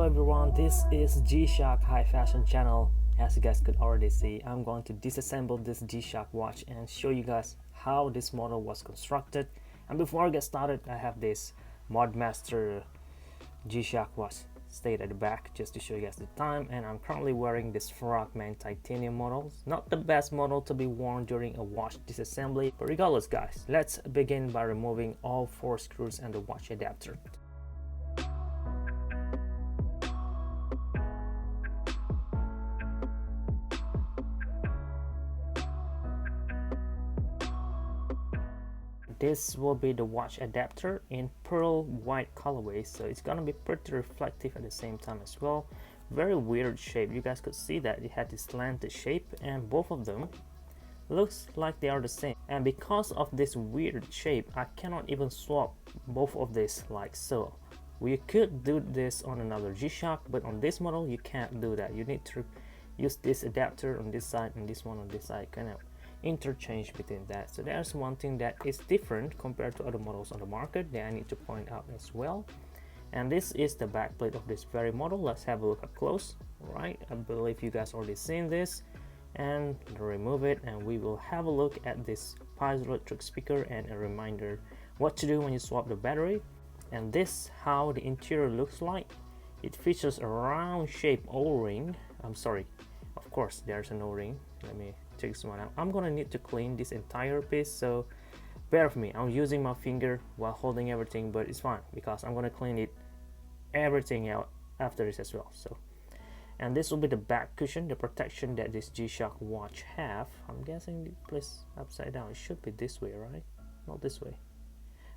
everyone, this is G-Shock High Fashion channel. As you guys could already see, I'm going to disassemble this G-Shock watch and show you guys how this model was constructed. And before I get started, I have this Modmaster G-Shock watch stayed at the back just to show you guys the time, and I'm currently wearing this Frogman titanium model. Not the best model to be worn during a watch disassembly, but regardless guys, let's begin by removing all 4 screws and the watch adapter. This will be the watch adapter in pearl white colorway, so it's gonna be pretty reflective at the same time as well. Very weird shape. You guys could see that it had this slanted shape, and both of them looks like they are the same. And because of this weird shape, I cannot even swap both of these like so. We could do this on another G-Shock, but on this model you can't do that. You need to use this adapter on this side and this one on this side, kind of interchange between that. So there's one thing that is different compared to other models on the market that I need to point out as well. And this is the backplate of this very model. Let's have a look up close. Right, I believe you guys already seen this, and remove it, and we will have a look at this piezoelectric speaker and a reminder what to do when you swap the battery. And this how the interior looks like. It features a round shaped O-ring. I'm sorry, of course there's an O-ring. Let me take this one out. I'm gonna need to clean this entire piece, so bear with me. I'm using my finger while holding everything, but it's fine because I'm gonna clean it everything out after this as well. So, and this will be the back cushion, the protection that this G-Shock watch have. I'm guessing it placed upside down. It should be this way, right? Not this way.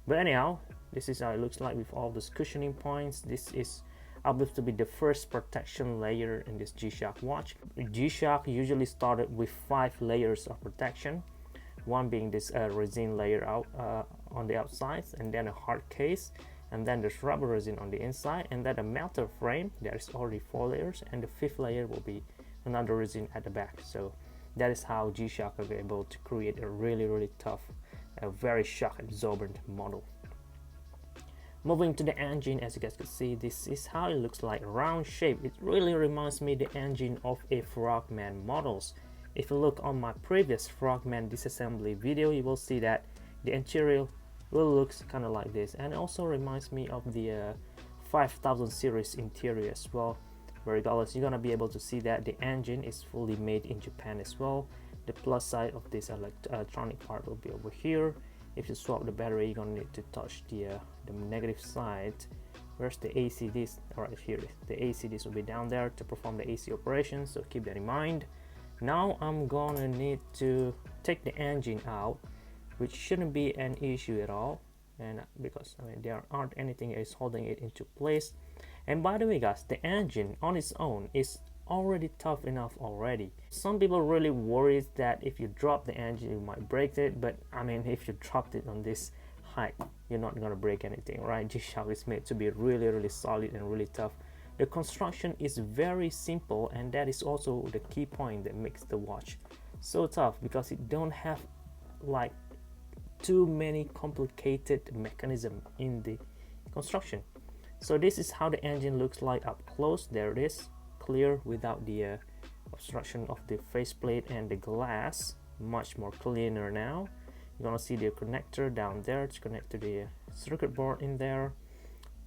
But anyhow, this is how it looks like with all those cushioning points. This is I believe to be the first protection layer in this G-Shock watch. G-Shock usually started with 5 layers of protection, one being this resin layer out on the outside, and then a hard case, and then there's rubber resin on the inside, and then a metal frame. There is already 4 layers, and the 5th layer will be another resin at the back. So that is how G-Shock are able to create a really tough, a very shock absorbent model. Moving to the engine, as you guys can see, this is how it looks like. Round shape. It really reminds me the engine of a Frogman models. If you look on my previous Frogman disassembly video, you will see that the interior will look kind of like this, and it also reminds me of the 5000 series interior as well. Regardless, you're gonna be able to see that the engine is fully made in Japan as well. The plus side of this electronic part will be over here. If you swap the battery, you're gonna need to touch the negative side. Where's the AC disc? Right here, the AC disc will be down there to perform the AC operation, so keep that in mind. Now I'm gonna need to take the engine out, which shouldn't be an issue at all, and because I mean there aren't anything is holding it into place. And by the way guys, the engine on its own is already tough enough already. Some people really worried that if you drop the engine you might break it, but I mean if you dropped it on this height you're not gonna break anything, right? G-Shock is made to be really solid and really tough. The construction is very simple, and that is also the key point that makes the watch so tough, because it don't have like too many complicated mechanism in the construction. So this is how the engine looks like up close. There it is, clear without the obstruction of the faceplate and the glass. Much more cleaner now. You're gonna see the connector down there to connect to the circuit board in there.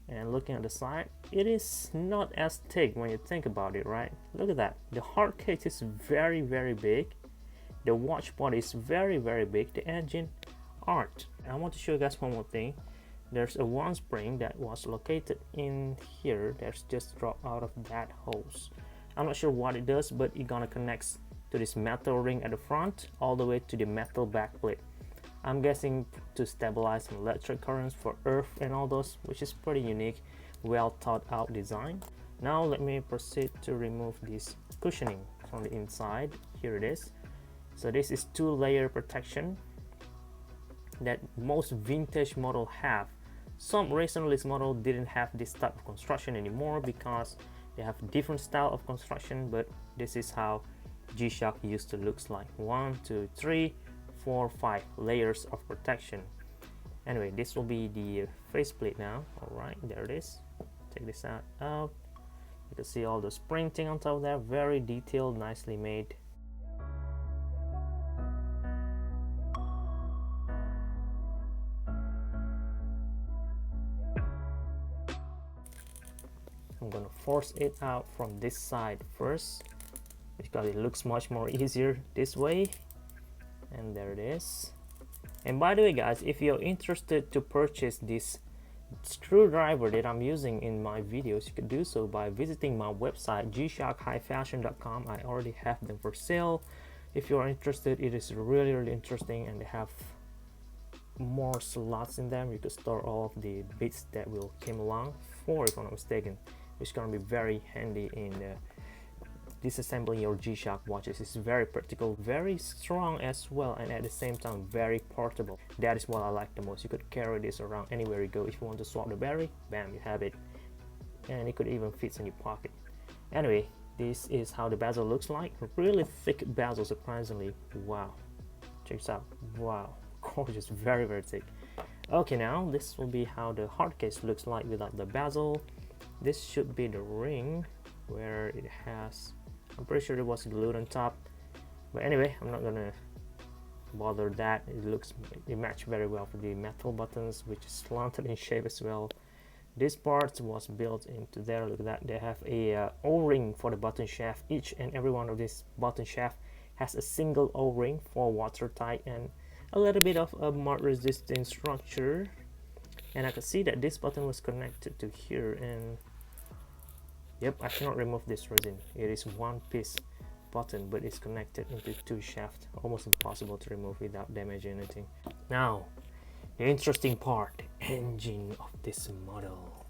And looking at the side, it is not as thick when you think about it, right? Look at that. The hard case is very big. The watch body is very big. The engine aren't. And I want to show you guys one more thing. There's a one spring that was located in here that's just dropped out of that hose. I'm not sure what it does, but it gonna connect to this metal ring at the front all the way to the metal backplate. I'm guessing to stabilize some electric currents for earth and all those, which is pretty unique, well thought out design. Now let me proceed to remove this cushioning from the inside. Here it is. So this is 2-layer protection that most vintage model have. Some recent release model didn't have this type of construction anymore because they have different style of construction, but this is how G-Shock used to looks like. 1, 2, 3, 4, 5 layers of protection. Anyway, this will be the faceplate now. All right, there it is. Take this out. You can see all the printing on top of that, very detailed, nicely made. I'm gonna force it out from this side first because it looks much more easier this way. And there it is. And by the way guys, if you're interested to purchase this screwdriver that I'm using in my videos, you could do so by visiting my website gshock-fashion.com. I already have them for sale. If you're interested, it is really interesting, and they have more slots in them. You could store all of the bits that will come along, for if I'm not mistaken, which is going to be very handy in disassembling your G-Shock watches. It's very practical, very strong as well, and at the same time very portable. That is what I like the most. You could carry this around anywhere you go. If you want to swap the battery, bam, you have it, and it could even fit in your pocket. Anyway, this is how the bezel looks like. Really thick bezel, surprisingly. Wow, check this out. Wow, gorgeous, very thick. Okay, now this will be how the hard case looks like without the bezel. This should be the ring where it has, I'm pretty sure it was glued on top, but anyway, I'm not gonna bother that. It matched very well for the metal buttons, which is slanted in shape as well. This part was built into there. Look at that. They have a O-ring for the button shaft. Each and every one of this button shaft has a single O-ring for watertight and a little bit of a mud resistant structure. And I can see that this button was connected to here, and yep, I cannot remove this resin. It is one piece button, but it's connected into two shafts. Almost impossible to remove without damaging anything. Now, the interesting part, the engine of this model.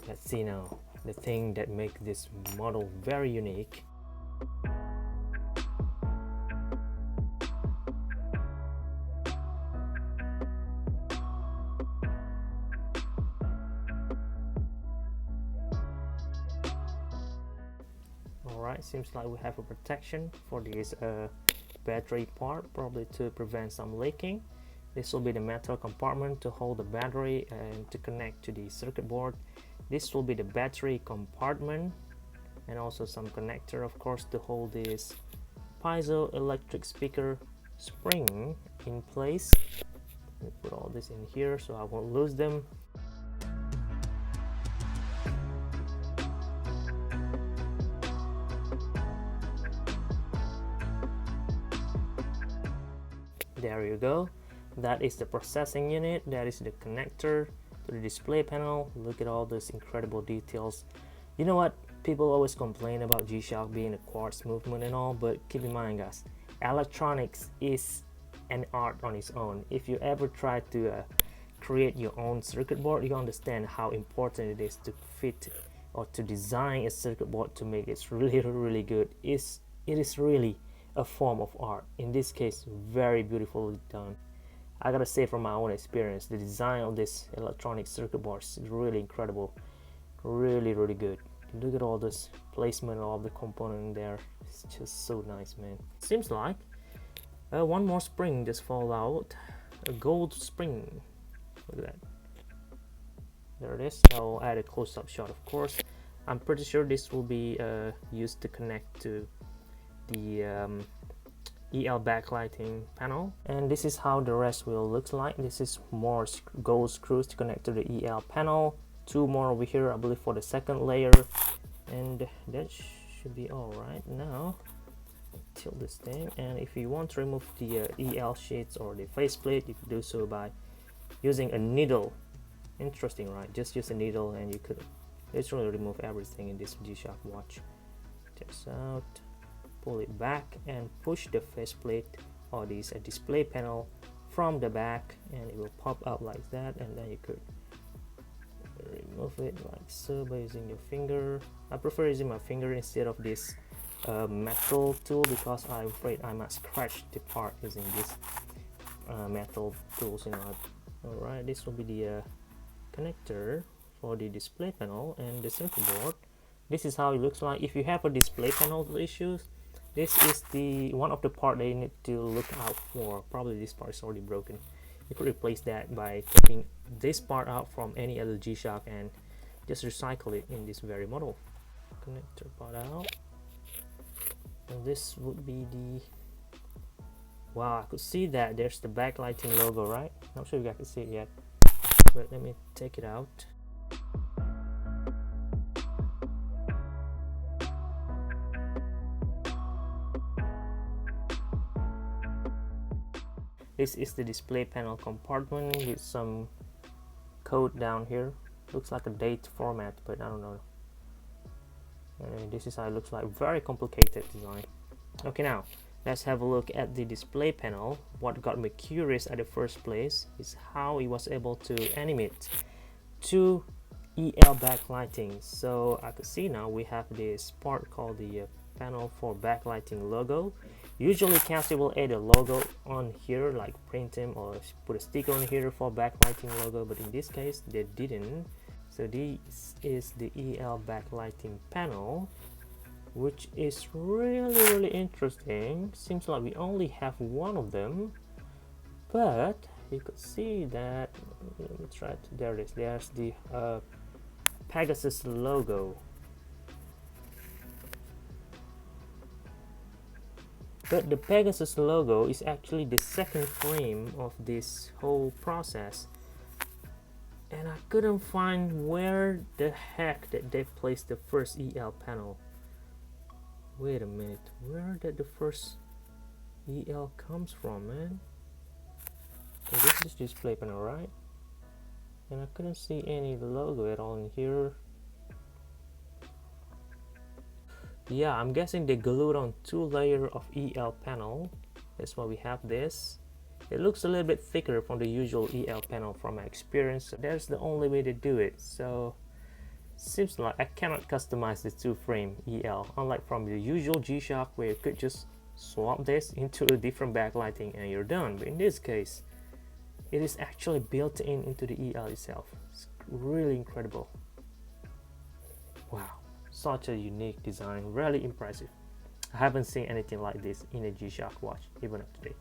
Let's see now, the thing that makes this model very unique. Alright, seems like we have a protection for this battery part, probably to prevent some leaking. This will be the metal compartment to hold the battery and to connect to the circuit board. This will be the battery compartment, and also some connector, of course, to hold this piezoelectric speaker spring in place. Let me put all this in here so I won't lose them. There you go. That is the processing unit. That is the connector to the display panel. Look at all those incredible details. You know what? People always complain about G-Shock being a quartz movement and all, but keep in mind guys, electronics is an art on its own. If you ever try to create your own circuit board, you understand how important it is to fit or to design a circuit board to make it really good. It is really a form of art. In this case, very beautifully done. I gotta say, from my own experience, the design of this electronic circuit board is really incredible, really good. Look at all this placement of all the component in there. It's just so nice, man. Seems like one more spring just fall out, a gold spring. Look at that. There it is. I'll add a close-up shot, of course. I'm pretty sure this will be used to connect to the EL backlighting panel, and this is how the rest will look like. This is more gold screws to connect to the EL panel, two more over here I believe for the second layer, and that should be all right. Now tilt this thing, and if you want to remove the EL sheets or the faceplate, you can do so by using a needle. Interesting, right? Just use a needle and you could literally remove everything in this G-Shock watch. Check this out. Pull it back and push the faceplate or this display panel from the back, and it will pop out like that, and then you could remove it like so by using your finger. I prefer using my finger instead of this metal tool because I'm afraid I might scratch the part using this metal tools, you know. Alright, this will be the connector for the display panel and the circuit board. This is how it looks like. If you have a display panel issues, this is the one of the part they need to look out for. Probably this part is already broken. You could replace that by taking this part out from any other G-Shock and just recycle it in this very model. connector part out, and this would be the, wow, I could see that there's the backlighting logo, right? Not sure if you guys can see it yet, but let me take it out. This is the display panel compartment with some code down here. Looks like a date format, but I don't know. And this is how it looks like. Very complicated design. Okay, now let's have a look at the display panel. What got me curious at the first place is how it was able to animate two EL backlighting. So I can see now we have this part called the panel for backlighting logo. Usually Casio will add a logo on here, like print them or put a sticker on here for backlighting logo, but in this case they didn't. So this is the EL backlighting panel, which is really interesting. Seems like we only have one of them, but you could see that, let me try it, there it is, there's the Pegasus logo. But the Pegasus logo is actually the second frame of this whole process, and I couldn't find where the heck that they placed the first EL panel. Wait a minute, where did the first EL comes from, man? So this is display panel, right? And I couldn't see any logo at all in here. Yeah, I'm guessing they glued on 2 layers of EL panel. That's why we have this. It looks a little bit thicker from the usual EL panel from my experience. So that's the only way to do it. So seems like I cannot customize the 2-frame EL, unlike from the usual gshock where you could just swap this into a different backlighting and you're done. But in this case, it is actually built into the EL itself. It's really incredible. Wow. Such a unique design, really impressive. I haven't seen anything like this in a G-Shock watch, even up to date.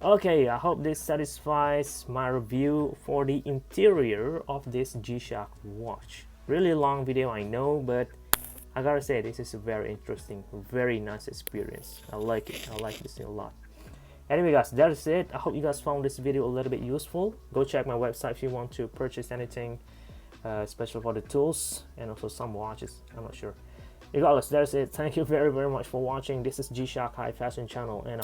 Okay, I hope this satisfies my review for the interior of this G-Shock watch. Really long video, I know, but I gotta say, this is a very interesting, very nice experience. I like it. I like this thing a lot. Anyway guys, that's it. I hope you guys found this video a little bit useful. Go check my website if you want to purchase anything, especially for the tools and also some watches. I'm not sure. Regardless, that's it. Thank you very much for watching. This is G-Shock High Fashion channel, and